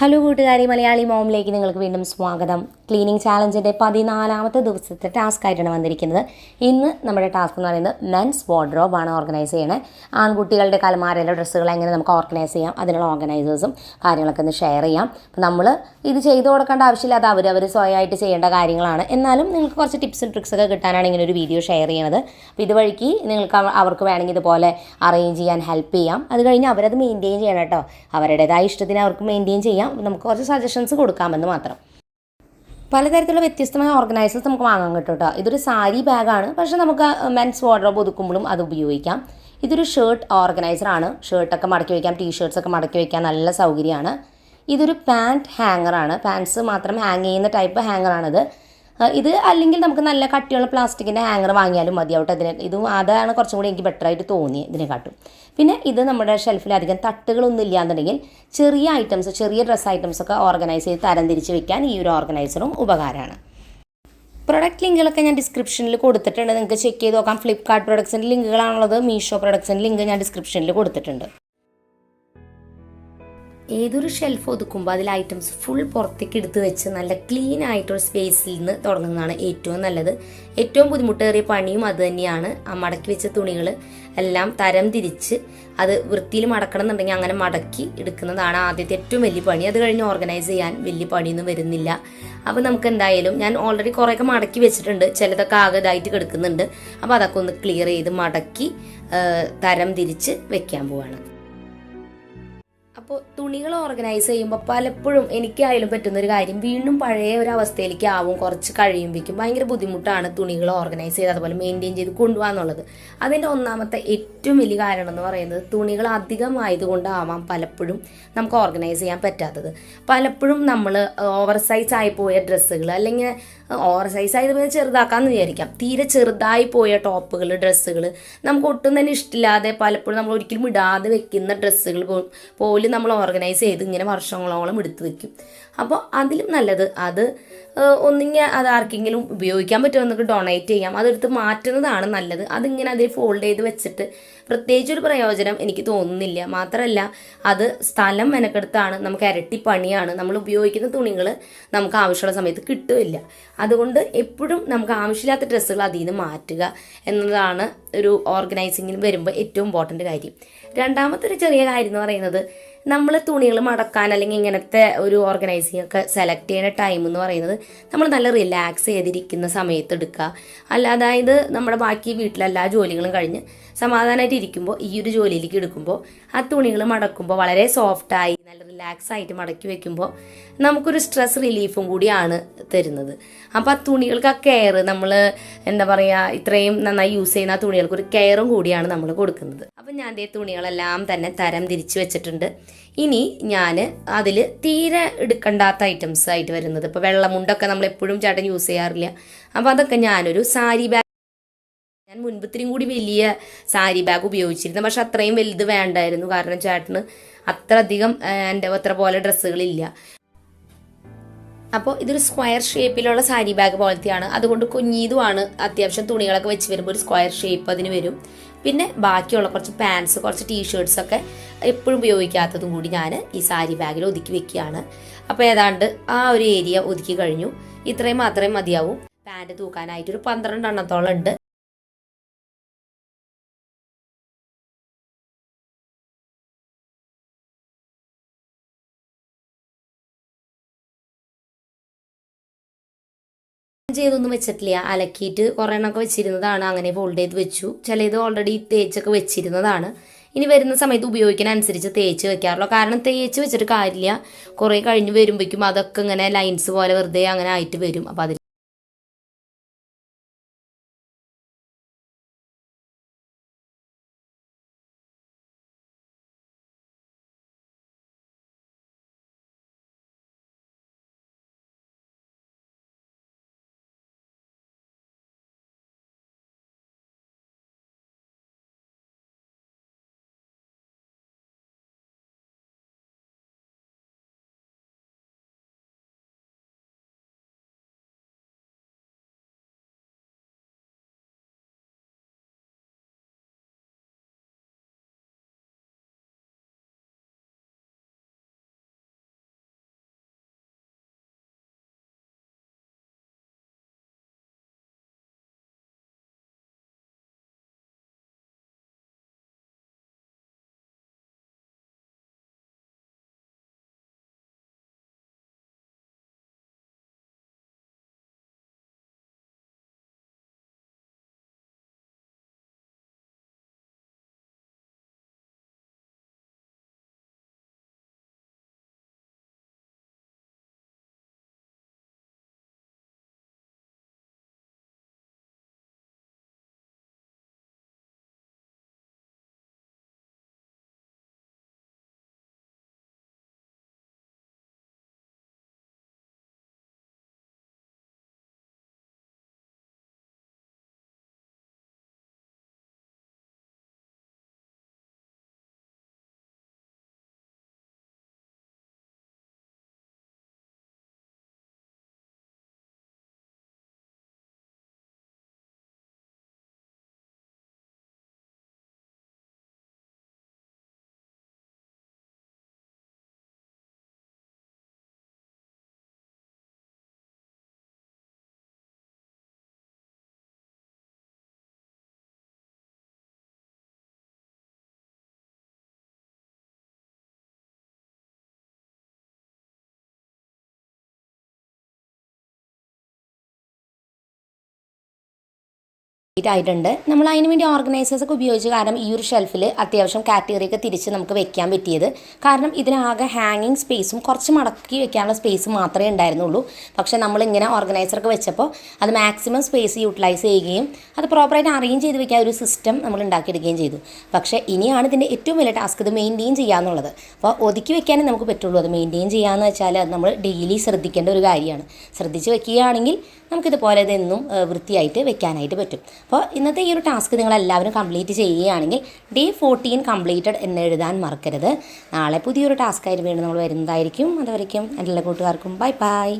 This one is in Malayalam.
ഹലോ കൂട്ടുകാരി, മലയാളി മോമിലേക്ക് നിങ്ങൾക്ക് വീണ്ടും സ്വാഗതം. ക്ലീനിങ് ചാലഞ്ചിൻ്റെ 14ാമത്തെ ദിവസത്തെ ടാസ്ക് ആയിട്ടാണ് വന്നിരിക്കുന്നത്. ഇന്ന് നമ്മുടെ ടാസ്ക് എന്ന് പറയുന്നത് മെൻസ് വാർഡ്രോബാണ് ഓർഗനൈസ് ചെയ്യണേ. ആൺകുട്ടികളുടെ കലമാരയിലെ ഡ്രസ്സുകൾ എങ്ങനെ നമുക്ക് ഓർഗനൈസ് ചെയ്യാം, അതിനുള്ള ഓർഗനൈസേഴ്സും കാര്യങ്ങളൊക്കെ ഒന്ന് ഷെയർ ചെയ്യാം. അപ്പം നമ്മൾ ഇത് ചെയ്തു കൊടുക്കേണ്ട ആവശ്യമില്ല, അത് അവർ സ്വയമായിട്ട് ചെയ്യേണ്ട കാര്യങ്ങളാണ്. എന്നാലും നിങ്ങൾക്ക് കുറച്ച് ടിപ്സും ട്രിക്സൊക്കെ കിട്ടാനാണ് ഇങ്ങനെ ഒരു വീഡിയോ ഷെയർ ചെയ്യണത്. അപ്പോൾ ഇതുവഴിക്ക് നിങ്ങൾക്ക് അവർക്ക് വേണമെങ്കിൽ ഇതുപോലെ അറേഞ്ച് ചെയ്യാൻ ഹെൽപ്പ് ചെയ്യാം. അത് കഴിഞ്ഞ് അവരത് മെയിൻറ്റെയിൻ ചെയ്യണം കേട്ടോ. അവരുടേതായ ഇഷ്ടത്തിന് അവർക്ക് മെയിൻറ്റെയിൻ ചെയ്യാം. നമുക്ക് കുറച്ച് സജഷൻസ് കൊടുക്കാമെന്ന് മാത്രം. പലതരത്തിലുള്ള വ്യത്യസ്തമായ ഓർഗനൈസേഴ്സ് നമുക്ക് വാങ്ങാൻ കിട്ടും കേട്ടോ. ഇതൊരു സാരി ബാഗാണ്, പക്ഷേ നമുക്ക് മെൻസ് വാർഡ്രോബ് ഒതുക്കുമ്പോഴും അത് ഉപയോഗിക്കാം. ഇതൊരു ഷർട്ട് ഓർഗനൈസറാണ്. ഷർട്ടൊക്കെ മടക്കി വയ്ക്കാം, ടീഷർട്ട്സൊക്കെ മടക്കി വയ്ക്കാൻ നല്ല സൗകര്യമാണ്. ഇതൊരു പാൻറ്റ് ഹാങ്ങറാണ്. പാൻറ്റ്സ് മാത്രം ഹാങ് ചെയ്യുന്ന ടൈപ്പ് ഹാങ്ങറാണിത്. ഇത് അല്ലെങ്കിൽ നമുക്ക് നല്ല കട്ടിയുള്ള പ്ലാസ്റ്റിക്കിൻ്റെ ഹാങ്ങർ വാങ്ങിയാലും മതിയാവട്ടെ. അതാണ് കുറച്ചും കൂടി എനിക്ക് ബെറ്ററായിട്ട് തോന്നിയത് ഇതിനെക്കാട്ടും. പിന്നെ ഇത് നമ്മുടെ ഷെൽഫിൽ അധികം തട്ടുകളൊന്നും ഇല്ലാന്നുണ്ടെങ്കിൽ ചെറിയ ഐറ്റംസ്, ചെറിയ ഡ്രസ്സ് ഐറ്റംസൊക്കെ ഓർഗനൈസ് ചെയ്ത് തരംതിരിച്ച് വെക്കാൻ ഈ ഒരു ഓർഗനൈസറും ഉപകാരമാണ്. പ്രൊഡക്റ്റ് ലിങ്കുകളൊക്കെ ഞാൻ ഡിസ്ക്രിപ്ഷനിൽ കൊടുത്തിട്ടുണ്ട്, നിങ്ങൾക്ക് ചെക്ക് ചെയ്ത് നോക്കാം. ഫ്ലിപ്കാർട്ട് പ്രൊഡക്ട്സിൻ്റെ ലിങ്കുകളാണുള്ളത്, മീഷോ പ്രൊഡക്ട്സിൻ്റെ ലിങ്ക് ഞാൻ ഡിസ്ക്രിപ്ഷനിൽ കൊടുത്തിട്ടുണ്ട്. ഏതൊരു ഷെൽഫ് ഒതുക്കുമ്പോൾ അതിൽ ഐറ്റംസ് ഫുൾ പുറത്തേക്ക് എടുത്ത് വെച്ച് നല്ല ക്ലീൻ ആയിട്ടൊരു സ്പേസിൽ നിന്ന് തുടങ്ങുന്നതാണ് ഏറ്റവും നല്ലത്. ഏറ്റവും ബുദ്ധിമുട്ടേറിയ പണിയും അത് തന്നെയാണ്. ആ മടക്കി വെച്ച തുണികൾ എല്ലാം തരം തിരിച്ച് അത് വൃത്തിയിൽ മടക്കണം എന്നുണ്ടെങ്കിൽ അങ്ങനെ മടക്കി എടുക്കുന്നതാണ് ആദ്യത്തെ ഏറ്റവും വലിയ പണി. അത് കഴിഞ്ഞ് ഓർഗനൈസ് ചെയ്യാൻ വലിയ പണിയൊന്നും വരുന്നില്ല. അപ്പോൾ നമുക്ക് എന്തായാലും ഞാൻ ഓൾറെഡി കുറേയൊക്കെ മടക്കി വെച്ചിട്ടുണ്ട്, ചിലതൊക്കെ ആകെ ഇതായിട്ട് കിടക്കുന്നുണ്ട്. അപ്പോൾ അതൊക്കെ ഒന്ന് ക്ലിയർ ചെയ്ത് മടക്കി തരം തിരിച്ച് വെക്കാൻ പോവാണ്. അപ്പോൾ തുണികൾ ഓർഗനൈസ് ചെയ്യുമ്പോൾ പലപ്പോഴും എനിക്കായാലും പറ്റുന്നൊരു കാര്യം, വീണ്ടും പഴയ ഒരു അവസ്ഥയിലേക്ക് ആവും കുറച്ച് കഴിയുമ്പോഴേക്കും. ഭയങ്കര ബുദ്ധിമുട്ടാണ് തുണികൾ ഓർഗനൈസ് ചെയ്ത് അതുപോലെ മെയിൻറ്റെയിൻ ചെയ്ത് കൊണ്ടുപോകാന്നുള്ളത്. അതിൻ്റെ ഒന്നാമത്തെ ഏറ്റവും വലിയ കാരണം എന്ന് പറയുന്നത് തുണികൾ അധികമായതുകൊണ്ടാവാം പലപ്പോഴും നമുക്ക് ഓർഗനൈസ് ചെയ്യാൻ പറ്റാത്തത്. പലപ്പോഴും നമ്മൾ ഓവർ സൈസ് ആയി പോയ ഡ്രസ്സുകൾ, അല്ലെങ്കിൽ ഓവർ സൈസ് ആയത് ചെറുതാക്കാമെന്ന് വിചാരിക്കാം, തീരെ ചെറുതായി പോയ ടോപ്പുകൾ, ഡ്രസ്സുകൾ നമുക്ക് ഒട്ടും തന്നെ ഇഷ്ടമില്ലാതെ പലപ്പോഴും നമ്മൾ ഒരിക്കലും ഇടാതെ വെക്കുന്ന ഡ്രസ്സുകൾ പോലും നമ്മൾ ഓർഗനൈസ് ചെയ്ത് ഇങ്ങനെ വർഷങ്ങളോളം എടുത്തു വെക്കും. അപ്പോൾ അതിലും നല്ലത് അത് ഒന്നിങ്ങനെ അത് ആർക്കെങ്കിലും ഉപയോഗിക്കാൻ പറ്റുമെന്നൊക്കെ ഡൊണേറ്റ് ചെയ്യാം, അതെടുത്ത് മാറ്റുന്നതാണ് നല്ലത്. അതിങ്ങനെ അതിൽ ഫോൾഡ് ചെയ്ത് വെച്ചിട്ട് പ്രത്യേകിച്ചൊരു പ്രയോജനം എനിക്ക് തോന്നുന്നില്ല. മാത്രമല്ല അത് സ്ഥലം മെനക്കെടുത്താണ്, നമുക്ക് ഇരട്ടി പണിയാണ്. നമ്മൾ ഉപയോഗിക്കുന്ന തുണികൾ നമുക്ക് ആവശ്യമുള്ള സമയത്ത് കിട്ടുമില്ല. അതുകൊണ്ട് എപ്പോഴും നമുക്ക് ആവശ്യമില്ലാത്ത ഡ്രസ്സുകൾ അതിൽ നിന്ന് മാറ്റുക എന്നതാണ് ഒരു ഓർഗനൈസിങ്ങിന് വരുമ്പോൾ ഏറ്റവും ഇമ്പോർട്ടൻ്റ് കാര്യം. രണ്ടാമത്തെ ഒരു ചെറിയ കാര്യം എന്ന് പറയുന്നത്, നമ്മൾ തുണികൾ മടക്കാൻ അല്ലെങ്കിൽ ഇങ്ങനത്തെ ഒരു ഓർഗനൈസിങ് ഒക്കെ സെലക്ട് ചെയ്യുന്ന ടൈം എന്ന് പറയുന്നത് നമ്മൾ നല്ല റിലാക്സ് ചെയ്തിരിക്കുന്ന സമയത്ത് എടുക്കുക. അതായത് നമ്മുടെ ബാക്കി വീട്ടിലെല്ലാ ജോലികളും കഴിഞ്ഞ് സമാധാനമായിട്ട് ഇരിക്കുമ്പോൾ ഈ ഒരു ജോലിയിലേക്ക് എടുക്കുമ്പോൾ ആ തുണികൾ മടക്കുമ്പോൾ വളരെ സോഫ്റ്റായി നല്ല റിലാക്സ് ആയിട്ട് മടക്കി വെക്കുമ്പോൾ നമുക്കൊരു സ്ട്രെസ് റിലീഫും കൂടിയാണ് തരുന്നത്. അപ്പോൾ ആ തുണികൾക്ക് ആ കെയർ, നമ്മൾ എന്താ പറയുക, ഇത്രയും നന്നായി യൂസ് ചെയ്യുന്ന ആ തുണികൾക്ക് ഒരു കെയറും കൂടിയാണ് നമ്മൾ കൊടുക്കുന്നത്. അപ്പം ഞാൻ ഈ തുണികളെല്ലാം തന്നെ തരം തിരിച്ച് വെച്ചിട്ടുണ്ട്. ഇനി ഞാൻ അതിൽ തീരെ എടുക്കണ്ടാത്ത ഐറ്റംസ് ആയിട്ട് വരുന്നത്, ഇപ്പോൾ വെള്ളമുണ്ടൊക്കെ നമ്മൾ എപ്പോഴും ചേട്ടൻ യൂസ് ചെയ്യാറില്ല. അപ്പോൾ അതൊക്കെ ഞാനൊരു സാരി ബാഗ്, ഞാൻ മുൻപ് ഇത്രയും കൂടി വലിയ സാരി ബാഗ് ഉപയോഗിച്ചിരുന്നു, പക്ഷെ അത്രയും വലുത് വേണ്ടായിരുന്നു. കാരണം ചേട്ടന് അത്ര അധികം എൻ്റെ അത്ര പോലെ ഡ്രസ്സുകളില്ല. അപ്പോൾ ഇതൊരു സ്ക്വയർ ഷേപ്പിലുള്ള സാരി ബാഗ് പോലത്തെയാണ്, അതുകൊണ്ട് കുഞ്ഞീതുമാണ്. അത്യാവശ്യം തുണികളൊക്കെ വെച്ച് വരുമ്പോൾ ഒരു സ്ക്വയർ ഷേപ്പ് അതിന് വരും. പിന്നെ ബാക്കിയുള്ള കുറച്ച് പാൻസ്, കുറച്ച് ടീഷർട്ട്സൊക്കെ എപ്പോഴും ഉപയോഗിക്കാത്തതും കൂടി ഞാൻ ഈ സാരി ബാഗിൽ ഒതുക്കി വെക്കുകയാണ്. അപ്പോൾ ഏതാണ്ട് ആ ഒരു ഏരിയ ഒതുക്കി കഴിഞ്ഞു. ഇത്രയും മാത്രമേ മതിയാവും. പാൻറ് തൂക്കാനായിട്ട് ഒരു 12 എണ്ണത്തോളം ഉണ്ട്. ചെയ്തൊന്നും വെച്ചിട്ടില്ല, അലക്കിയിട്ട് കുറേ എണ്ണമൊക്കെ വെച്ചിരുന്നതാണ്, അങ്ങനെ ഫോൾഡ് ചെയ്ത് വെച്ചു. ചിലത് ഓൾറെഡി തേച്ചൊക്കെ വെച്ചിരുന്നതാണ്. ഇനി വരുന്ന സമയത്ത് ഉപയോഗിക്കാനനുസരിച്ച് തേച്ച് വെക്കാറുള്ളൂ. കാരണം തേച്ച് വെച്ചിട്ട് കാര്യമില്ല, കുറേ കഴിഞ്ഞ് വരുമ്പോഴേക്കും അതൊക്കെ ഇങ്ങനെ ലൈൻസ് പോലെ വെറുതെ അങ്ങനെ ആയിട്ട് വരും. അപ്പോൾ അതിൽ ആയിട്ടുണ്ട്. നമ്മൾ അതിന് വേണ്ടി ഓർഗനൈസേഴ്സ് ഒക്കെ ഉപയോഗിച്ച് കാരണം ഈ ഒരു ഷെൽഫിൽ അത്യാവശ്യം കാറ്റഗറിയൊക്കെ തിരിച്ച് നമുക്ക് വെക്കാൻ പറ്റിയത്. കാരണം ഇതിനാകെ ഹാങ്ങിങ് സ്പേസും കുറച്ച് മടക്കി വെക്കാനുള്ള സ്പേസ് മാത്രമേ ഉണ്ടായിരുന്നുള്ളൂ. പക്ഷേ നമ്മളിങ്ങനെ ഓർഗനൈസറൊക്കെ വെച്ചപ്പോൾ അത് മാക്സിമം സ്പേസ് യൂട്ടിലൈസ് ചെയ്യുകയും അത് പ്രോപ്പറായിട്ട് അറേഞ്ച് ചെയ്ത് വെക്കാൻ ഒരു സിസ്റ്റം നമ്മൾ ഉണ്ടാക്കിയെടുക്കുകയും ചെയ്തു. പക്ഷേ ഇനിയാണ് ഇതിൻ്റെ ഏറ്റവും വലിയ ടാസ്ക് ഇത് മെയിൻറ്റെയിൻ ചെയ്യാന്നുള്ളത്. അപ്പോൾ ഒതുക്കി വെക്കാനേ നമുക്ക് പറ്റുള്ളൂ. അത് മെയിൻറ്റെയിൻ ചെയ്യാമെന്ന് വെച്ചാൽ അത് നമ്മൾ ഡെയിലി ശ്രദ്ധിക്കേണ്ട ഒരു കാര്യമാണ്. ശ്രദ്ധിച്ച് വെക്കുകയാണെങ്കിൽ നമുക്കിതുപോലെ ഇതെന്നും വൃത്തിയായിട്ട് വെക്കാനായിട്ട് പറ്റും. അപ്പോൾ ഇന്നത്തെ ഈ ഒരു ടാസ്ക് നിങ്ങളെല്ലാവരും കംപ്ലീറ്റ് ചെയ്യുകയാണെങ്കിൽ ഡേ 14 കംപ്ലീറ്റഡ് എന്ന് എഴുതാൻ മറക്കരുത്. നാളെ പുതിയൊരു ടാസ്ക്കായിട്ട് വീണ്ടും നമ്മൾ വരുന്നതായിരിക്കും. അതുവരയ്ക്കും എൻ്റെ എല്ലാ കൂട്ടുകാർക്കും ബൈ ബൈ.